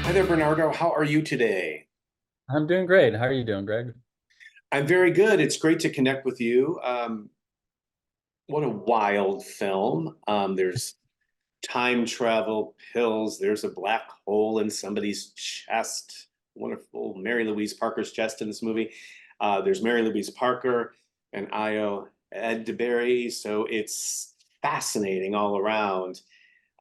Hi there, Bernardo. How are you today? I'm doing great. How are you doing, Greg? I'm very good. It's great to connect with you. What a wild film. There's time travel pills. There's a black hole in somebody's chest. Wonderful Mary-Louise Parker's chest in this movie. There's Mary-Louise Parker and Io Edebiri. So it's fascinating all around.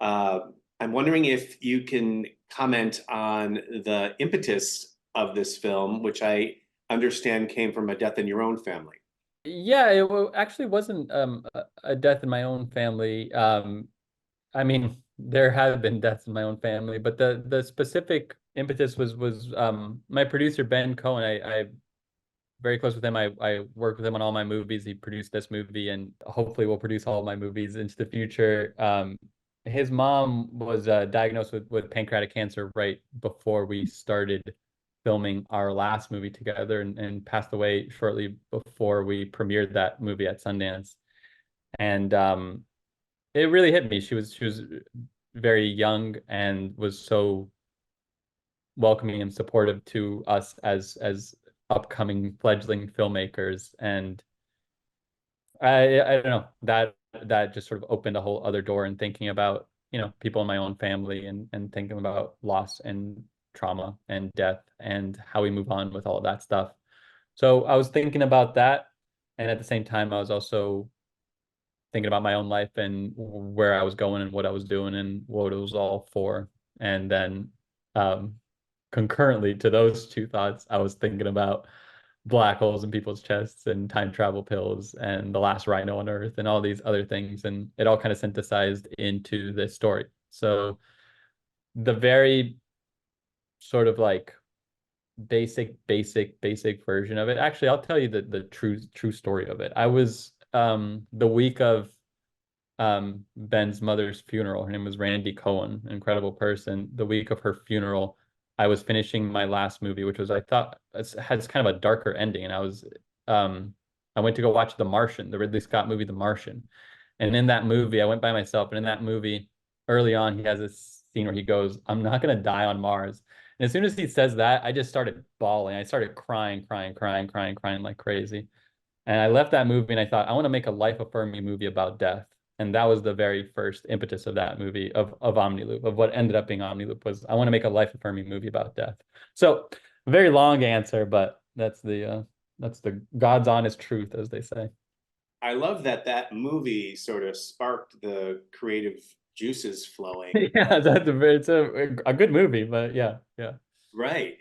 Uh, I'm wondering if you can comment on the impetus of this film, which I understand came from a death in your own family. Yeah, actually wasn't a death in my own family. I mean, there have been deaths in my own family, but the specific impetus was my producer Ben Cohen. I very close with him. I worked with him on all my movies. He produced this movie, and hopefully will produce all of my movies into the future. His mom was diagnosed with pancreatic cancer right before we started filming our last movie together, and passed away shortly before we premiered that movie at Sundance. And it really hit me. She was very young and was so welcoming and supportive to us as upcoming fledgling filmmakers. And I don't know, that just sort of opened a whole other door in thinking about, people in my own family, and thinking about loss and trauma and death and how we move on with all of that stuff. So I was thinking about that, and at the same time I was also thinking about my own life and where I was going and what I was doing and what it was all for. And then um, concurrently to those two thoughts, I was thinking about black holes in people's chests and time travel pills and the last rhino on Earth and all these other things. And it all kind of synthesized into this story. So the very sort of like basic version of it. Actually, I'll tell you the true story of it. I was the week of Ben's mother's funeral. Her name was Randy Cohen, an incredible person. The week of her funeral, I was finishing my last movie, which was I thought has kind of a darker ending, and I went to go watch The Martian, the Ridley Scott movie, The Martian. And in that movie, I went by myself, and in that movie, early on, he has this scene where he goes, "I'm not gonna die on Mars." And as soon as he says that, I just started bawling. I started crying like crazy. And I left that movie and I thought, I want to make a life affirming movie about death. And that was the very first impetus of that movie, of Omni Loop, of what ended up being Omni Loop, was I want to make a life affirming movie about death. So very long answer, but that's the God's honest truth, as they say. I love that that movie sort of sparked the creative juices flowing. Yeah, it's a good movie, but yeah, yeah. Right.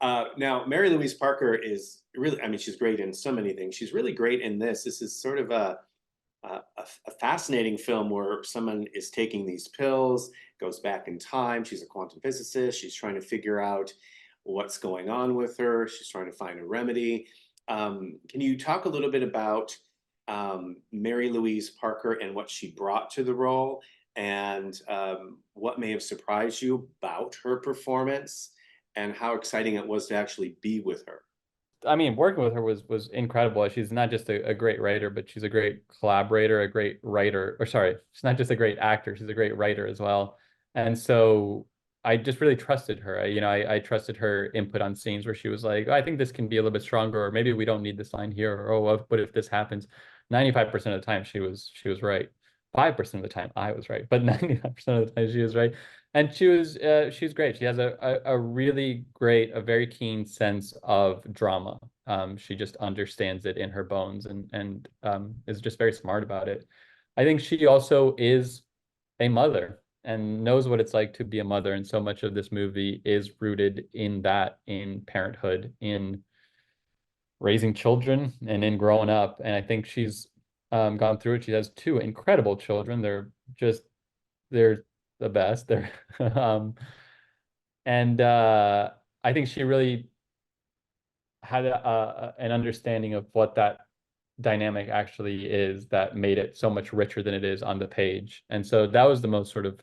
Now, Mary Louise Parker is really, I mean, she's great in so many things. She's really great in this. This is sort of a fascinating film where someone is taking these pills, goes back in time. She's a quantum physicist. She's trying to figure out what's going on with her. She's trying to find a remedy. Can you talk a little bit about Mary Louise Parker and what she brought to the role, and what may have surprised you about her performance, and how exciting it was to actually be with her? I mean, working with her was incredible. She's not just a great writer, but she's a great collaborator, a great writer. Or sorry, she's not just a great actor; she's a great writer as well. And so I just really trusted her. I trusted her input on scenes where she was like, "Oh, I think this can be a little bit stronger, or maybe we don't need this line here, or oh, what if this happens?" 95% of the time, she was right. 5% of the time, I was right, but 95% of the time, she was right. And she was great. She has a really great, a very keen sense of drama. She just understands it in her bones, and is just very smart about it. I think she also is a mother and knows what it's like to be a mother. And so much of this movie is rooted in that, in parenthood, in raising children, and in growing up. And I think she's gone through it. She has two incredible children. They're the best. They're um, and I think she really had an understanding of what that dynamic actually is, that made it so much richer than it is on the page. And so that was the most sort of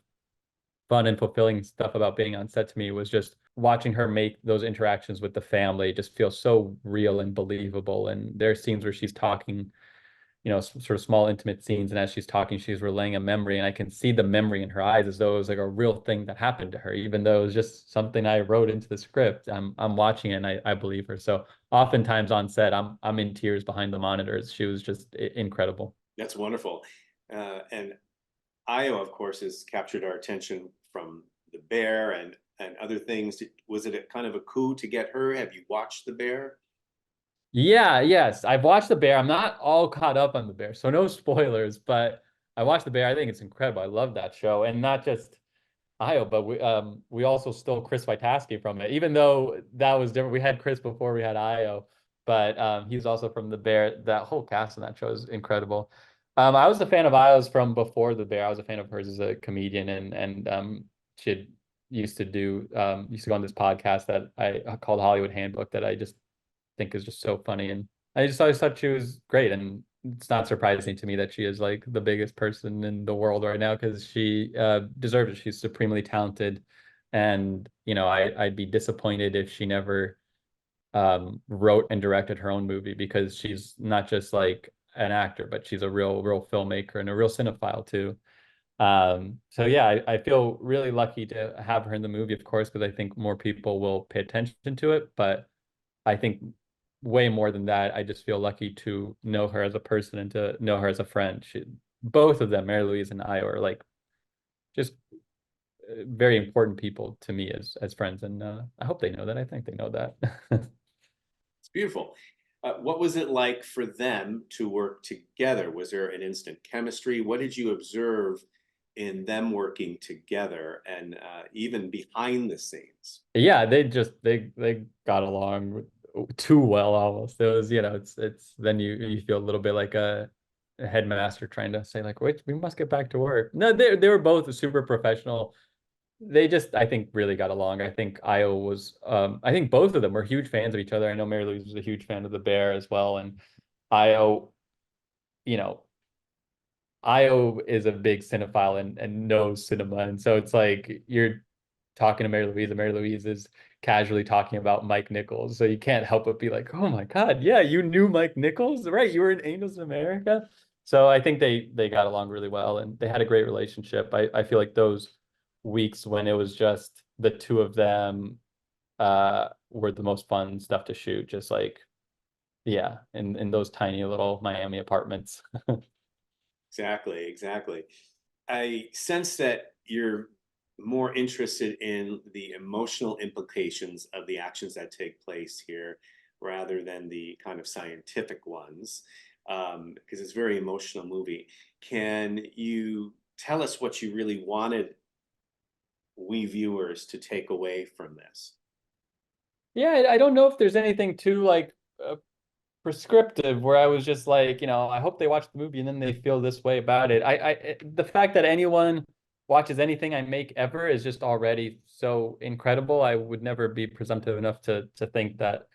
fun and fulfilling stuff about being on set to me, was just watching her make those interactions with the family just feel so real and believable. And there are scenes where she's talking sort of small intimate scenes, and as she's talking, she's relaying a memory, and I can see the memory in her eyes as though it was like a real thing that happened to her, even though it was just something I wrote into the script. I'm watching it and I believe her. So oftentimes on set, I'm in tears behind the monitors. She was just incredible. That's wonderful. And Io, of course, has captured our attention from The Bear and other things. Was it a kind of a coup to get her? Have you watched The Bear? Yeah, yes. I've watched The Bear. I'm not all caught up on The Bear, so no spoilers, but I watched The Bear. I think it's incredible. I love that show. And not just Io, but we also stole Chris Witaski from it, even though that was different. We had Chris before we had Io, but he's also from The Bear. That whole cast in that show is incredible. I was a fan of Io's from before The Bear. I was a fan of hers as a comedian, and she had used to go on this podcast that I called Hollywood Handbook that I just think is just so funny. And I just always thought she was great. And it's not surprising to me that she is like the biggest person in the world right now because she deserves it. She's supremely talented. And, I'd be disappointed if she never wrote and directed her own movie because she's not just like an actor, but she's a real filmmaker and a real cinephile too. So yeah, I feel really lucky to have her in the movie, of course, because I think more people will pay attention to it. But I think way more than that, I just feel lucky to know her as a person and to know her as a friend. Both of them, Mary-Louise and I, are like just very important people to me as friends, and I hope they know that. I think they know that. It's beautiful. What was it like for them to work together? Was there an instant chemistry? What did you observe in them working together and even behind the scenes? Yeah, they got along too well almost. It was, it's then you feel a little bit like a headmaster trying to say like, wait, we must get back to work. No, they were both super professional. They just, I think, really got along. I think I think both of them were huge fans of each other. I know Mary Louise was a huge fan of The Bear as well. And Io, you know, Io is a big cinephile and knows cinema. And so it's like you're talking to Mary Louise, and Mary Louise is casually talking about Mike Nichols. So you can't help but be like, oh my God, yeah, you knew Mike Nichols, right? You were in Angels in America. So I think they got along really well and they had a great relationship. I feel like those weeks when it was just the two of them were the most fun stuff to shoot. Just like, yeah, in those tiny little Miami apartments. Exactly, exactly. I sense that you're more interested in the emotional implications of the actions that take place here rather than the kind of scientific ones, because it's a very emotional movie. Can you tell us what you really wanted we viewers to take away from this? Yeah, I don't know if there's anything too like prescriptive where I was just like, I hope they watch the movie and then they feel this way about it. The fact that anyone watches anything I make ever is just already so incredible. I would never be presumptive enough to think that,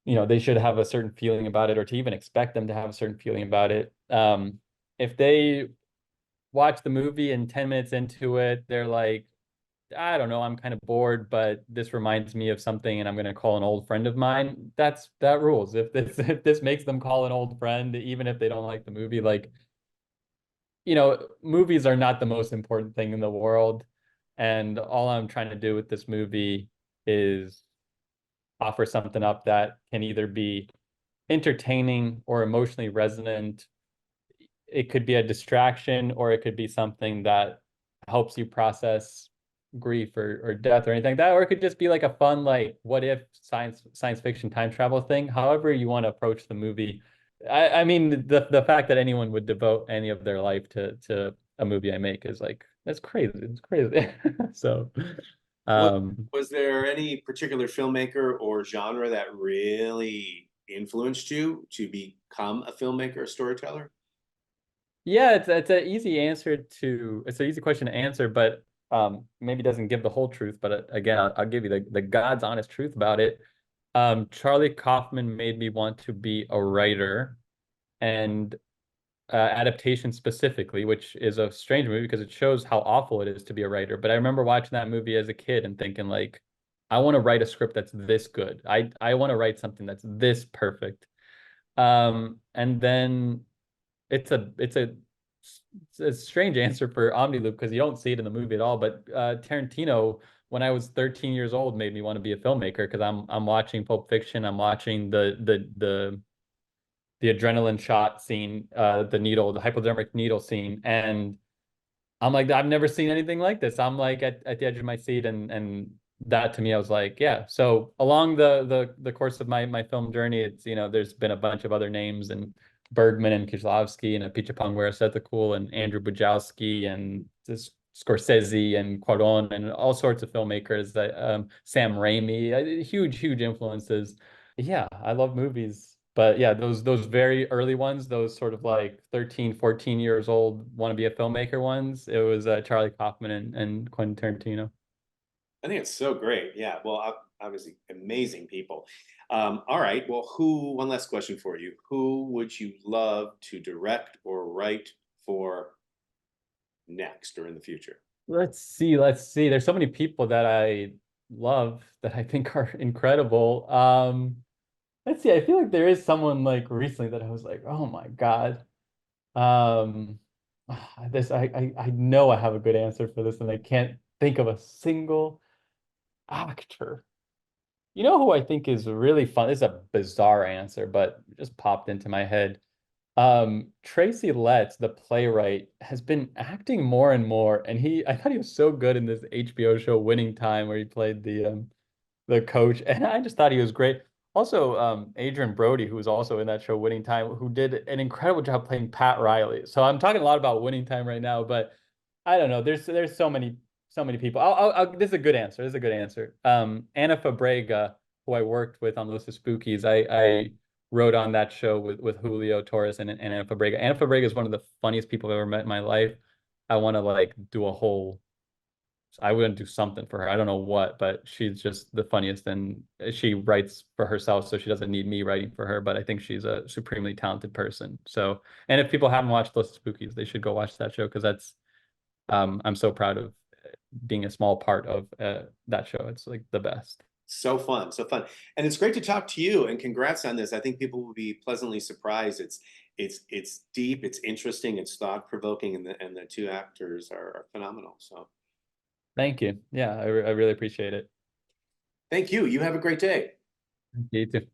they should have a certain feeling about it or to even expect them to have a certain feeling about it. If they watch the movie and 10 minutes into it, they're like, I don't know, I'm kind of bored, but this reminds me of something and I'm going to call an old friend of mine. That rules. If this makes them call an old friend, even if they don't like the movie, like, movies are not the most important thing in the world. And all I'm trying to do with this movie is offer something up that can either be entertaining or emotionally resonant. It could be a distraction or it could be something that helps you process grief or death or anything like that, or it could just be like a fun like what if science fiction time travel thing. However you want to approach the movie. I mean the fact that anyone would devote any of their life to a movie I make is like that's crazy. It's crazy. So Was, um was there any particular filmmaker or genre that really influenced you to become a filmmaker, a storyteller? yeah, it's an easy question to answer, but maybe doesn't give the whole truth. But again, I'll give you the God's honest truth about it. Charlie Kaufman made me want to be a writer and adaptation specifically, which is a strange movie because it shows how awful it is to be a writer. But I remember watching that movie as a kid and thinking like, I want to write a script that's this good. I want to write something that's this perfect. And then it's a strange answer for Omni Loop because you don't see it in the movie at all. But Tarantino, when I was 13 years old, made me want to be a filmmaker because I'm watching Pulp Fiction, I'm watching the adrenaline shot scene, the hypodermic needle scene, and I'm like, I've never seen anything like this. I'm like at the edge of my seat, and that to me, I was like, yeah. So along the course of my film journey, it's, you know, there's been a bunch of other names, and Bergman and Kieślowski and Apichatpong Weerasethakul and Andrew Bujalski and this Scorsese and Cuarón and all sorts of filmmakers that Sam Raimi, huge influences. Yeah, I love movies. But yeah, those very early ones, those sort of like 13, 14 years old, want to be a filmmaker ones, it was Charlie Kaufman and Quentin Tarantino. I think it's so great. Yeah. Well, obviously, amazing people. All right. Well, one last question for you. Who would you love to direct or write for next or in the future? Let's see. There's so many people that I love that I think are incredible. Let's see. I feel like there is someone like recently that I was like, oh my God. Um, this I know I have a good answer for this, and I can't think of a single actor. You know who I think is really fun? This is a bizarre answer, but it just popped into my head. Tracy Letts, the playwright, has been acting more and more, and I thought he was so good in this HBO show Winning Time, where he played the coach, and I just thought he was great. Also, Adrian Brody, who was also in that show Winning Time, who did an incredible job playing Pat Riley. So I'm talking a lot about Winning Time right now, but I don't know. There's so many people. This is a good answer. This is a good answer. Anna Fabrega, who I worked with on List of Spookies, I wrote on that show with Julio Torres and Anna Fabrega. Anna Fabrega is one of the funniest people I've ever met in my life. I want to like do a whole I wouldn't do something for her. I don't know what, but she's just the funniest, and she writes for herself, so she doesn't need me writing for her. But I think she's a supremely talented person. So, and if people haven't watched Those Spookies, they should go watch that show because I'm so proud of being a small part of that show. It's like the best. So fun, so fun. And it's great to talk to you, and congrats on this. I think people will be pleasantly surprised. It's deep, it's interesting, it's thought provoking, and the two actors are phenomenal. So Thank you. Yeah, I really appreciate it. thank you. You have a great day. You too.